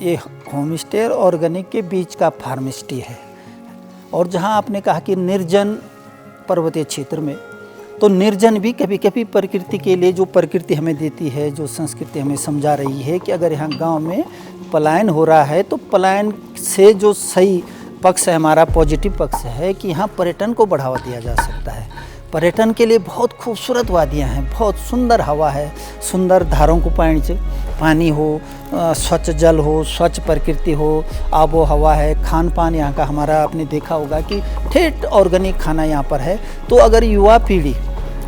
ये home stay और organic के बीच का फार्म स्टे है। और जहाँ आपने कहा कि निर्जन पर्वतीय क्षेत्र में, तो निर्जन भी कभी कभी प्रकृति के लिए, जो प्रकृति हमें देती है, जो संस्कृति हमें समझा रही है कि अगर यहाँ गांव में पलायन हो रहा है तो पलायन से जो सही पक्ष है, हमारा पॉजिटिव पक्ष है कि यहाँ पर्यटन को बढ़ावा दिया जा सकता है। पर्यटन के लिए बहुत खूबसूरत वादियाँ हैं, बहुत सुंदर हवा है, सुंदर धारों को पानी हो, स्वच्छ जल हो, स्वच्छ प्रकृति हो, आबो हवा है, खान पान यहाँ का हमारा आपने देखा होगा कि ठेठ ऑर्गेनिक खाना यहाँ पर है। तो अगर युवा पीढ़ी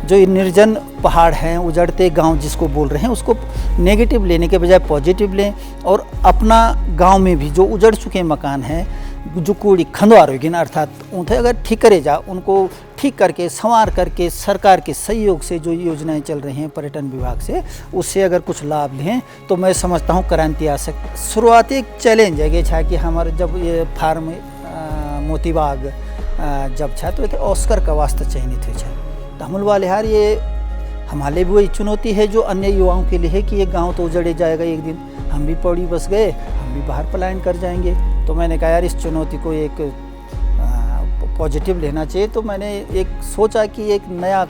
जो निर्जन पहाड़ हैं, उजड़ते गांव जिसको बोल रहे हैं, उसको नेगेटिव लेने के बजाय पॉजिटिव लें और अपना गांव में भी जो उजड़ चुके मकान हैं, जो कूड़ी खंडवारोगिन अर्थात उन्हें अगर ठीक करे जा, उनको ठीक करके संवार करके सरकार के सहयोग से जो योजनाएं चल रही हैं पर्यटन विभाग से, उससे अगर कुछ लाभ लें तो मैं समझता हूँ क्रांति आ सकती। शुरुआती एक चैलेंज है कि कि हमारे जब ये फार्म मोतीबाग जब छा तो ये ऑस्कर का वास्ते चयनित हुई है। तो हम वाले यार ये हमारे भी वही चुनौती है जो अन्य युवाओं के लिए है कि ये गाँव तो उजड़े जाएगा एक दिन, हम भी पौड़ी बस गए, हम भी बाहर पलायन कर जाएंगे। तो मैंने कहा यार इस चुनौती को एक पॉजिटिव लेना चाहिए। तो मैंने एक सोचा कि एक नया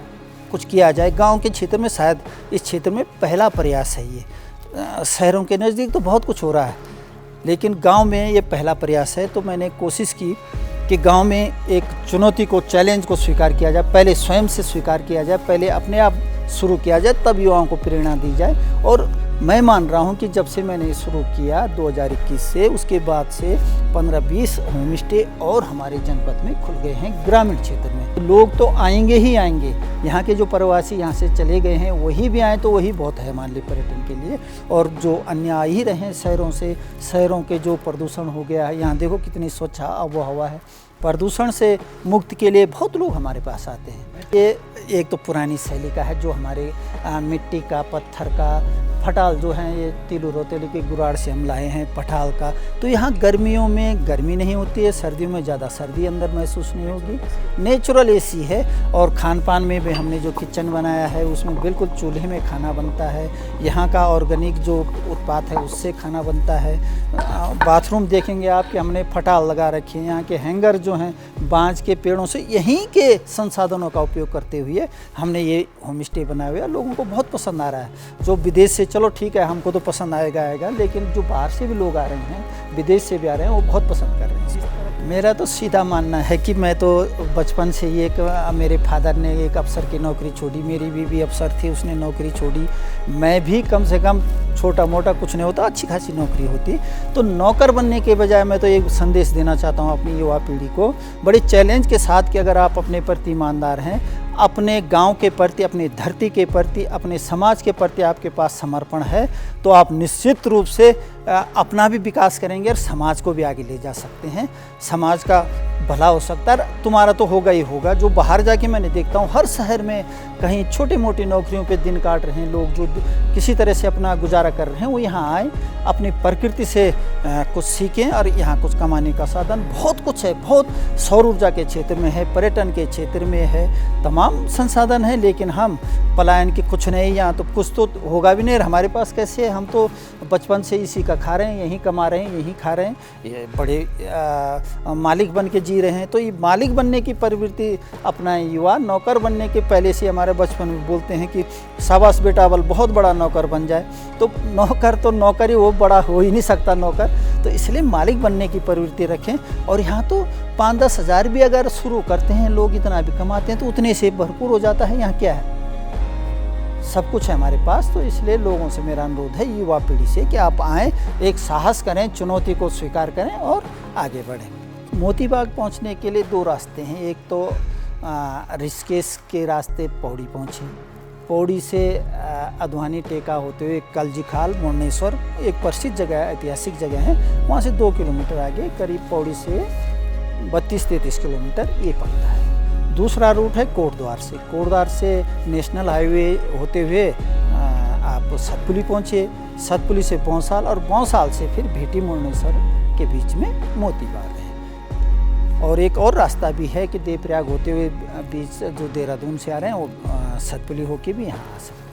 कुछ किया जाए गांव के क्षेत्र में। शायद इस क्षेत्र में पहला प्रयास है ये। शहरों के नज़दीक तो बहुत कुछ हो रहा है, लेकिन गांव में ये पहला प्रयास है। तो मैंने कोशिश की कि गांव में एक चुनौती को, चैलेंज को स्वीकार किया जाए, पहले स्वयं से स्वीकार किया जाए, पहले अपने आप शुरू किया जाए, तब युवाओं को प्रेरणा दी जाए। और मैं मान रहा हूं कि जब से मैंने शुरू किया 2021 से, उसके बाद से 15-20 होम स्टे और हमारे जनपद में खुल गए हैं ग्रामीण क्षेत्र में। लोग तो आएंगे ही आएंगे, यहाँ के जो प्रवासी यहाँ से चले गए हैं वही भी आए तो वही बहुत है हमारे लिए पर्यटन के लिए। और जो अन्य आ ही रहे हैं शहरों से, शहरों के जो प्रदूषण हो गया है, यहाँ देखो कितनी स्वच्छ आबोहवा है, प्रदूषण से मुक्त के लिए बहुत लोग हमारे पास आते हैं। ये एक तो पुरानी शैली का है जो हमारे मिट्टी का, पत्थर का, फटाल जो हैं, ये तिलु रोतेली के गुराड़ से हम लाए हैं पठाल का। तो यहाँ गर्मियों में गर्मी नहीं होती है, सर्दियों में ज़्यादा सर्दी अंदर महसूस नहीं होगी। नेचुरल एसी है। और खान पान में भी हमने जो किचन बनाया है उसमें बिल्कुल चूल्हे में खाना बनता है। यहाँ का ऑर्गेनिक जो उत्पाद है उससे खाना बनता है। बाथरूम देखेंगे आप कि हमने फटाल लगा रखे हैं। यहाँ के हैंगर जो हैं बांज के पेड़ों से, यहीं के संसाधनों का उपयोग करते हुए हमने ये होम स्टे बनाए हुए। लोगों को बहुत पसंद आ रहा है। जो विदेश से, चलो ठीक है हमको तो पसंद आएगा, लेकिन जो बाहर से भी लोग आ रहे हैं, विदेश से भी आ रहे हैं, वो बहुत पसंद कर रहे हैं। मेरा तो सीधा मानना है कि मैं तो बचपन से ही मेरे फादर ने एक अफसर की नौकरी छोड़ी, मेरी बीवी अफसर थी, उसने नौकरी छोड़ी, मैं भी कम से कम छोटा मोटा कुछ नहीं होता, अच्छी खासी नौकरी होती। तो नौकर बनने के बजाय मैं तो एक संदेश देना चाहता हूँ अपनी युवा पीढ़ी को, बड़े चैलेंज के साथ कि अगर आप अपने प्रति ईमानदार हैं, अपने गांव के प्रति, अपनी धरती के प्रति, अपने समाज के प्रति आपके पास समर्पण है, तो आप निश्चित रूप से अपना भी विकास करेंगे और समाज को भी आगे ले जा सकते हैं। समाज का भला हो सकता है, तुम्हारा तो होगा ही होगा। जो बाहर जाके मैंने देखता हूँ हर शहर में कहीं छोटी मोटी नौकरियों पे दिन काट रहे हैं लोग, जो किसी तरह से अपना गुजारा कर रहे हैं, वो यहाँ आए, अपनी प्रकृति से कुछ सीखें और यहाँ कुछ कमाने का साधन बहुत कुछ है। बहुत सौर ऊर्जा के क्षेत्र में है, पर्यटन के क्षेत्र में है, तमाम संसाधन है। लेकिन हम पलायन के कुछ नहीं, यहाँ तो कुछ तो होगा भी नहीं। हमारे पास कैसे है, हम तो बचपन से इसी का खा रहे हैं, यहीं कमा रहे हैं, यहीं खा रहे हैं, ये बड़े मालिक बन के जी रहे हैं। तो ये मालिक बनने की प्रवृत्ति अपनाएं युवा। नौकर बनने के पहले से हमारे बचपन में बोलते हैं कि शाबाश बेटा बल बहुत बड़ा नौकर बन जाए। तो नौकर ही वो बड़ा हो ही नहीं सकता नौकर। तो इसलिए मालिक बनने की प्रवृत्ति रखें। और यहाँ तो 5-10 हज़ार भी अगर शुरू करते हैं लोग, इतना भी कमाते हैं, तो उतने से भरपूर हो जाता है। यहाँ क्या है, सब कुछ है हमारे पास। तो इसलिए लोगों से मेरा अनुरोध है, युवा पीढ़ी से, कि आप आएँ, एक साहस करें, चुनौती को स्वीकार करें और आगे बढ़ें। मोतीबाग पहुंचने के लिए 2 रास्ते हैं। एक तो ऋषिकेश के रास्ते पौड़ी पहुँचे, पौड़ी से अधवानी टेका होते हुए कलजीखाल, मुरनेश्वर एक प्रसिद्ध जगह है, ऐतिहासिक जगह है, वहाँ से 2 किलोमीटर आगे करीब पौड़ी से 32-33 किलोमीटर ये पड़ता है। दूसरा रूट है कोटद्वार से नेशनल हाईवे होते हुए आप सतपुली पहुँचे, सतपुली से बौंसाल और बौंसाल से फिर भेटी मुरनेश्वर के बीच में मोतीबाग है। और एक और रास्ता भी है कि देवप्रयाग होते हुए बीच जो देहरादून से आ रहे हैं वो सतपुली होके भी यहाँ आ सकते हैं।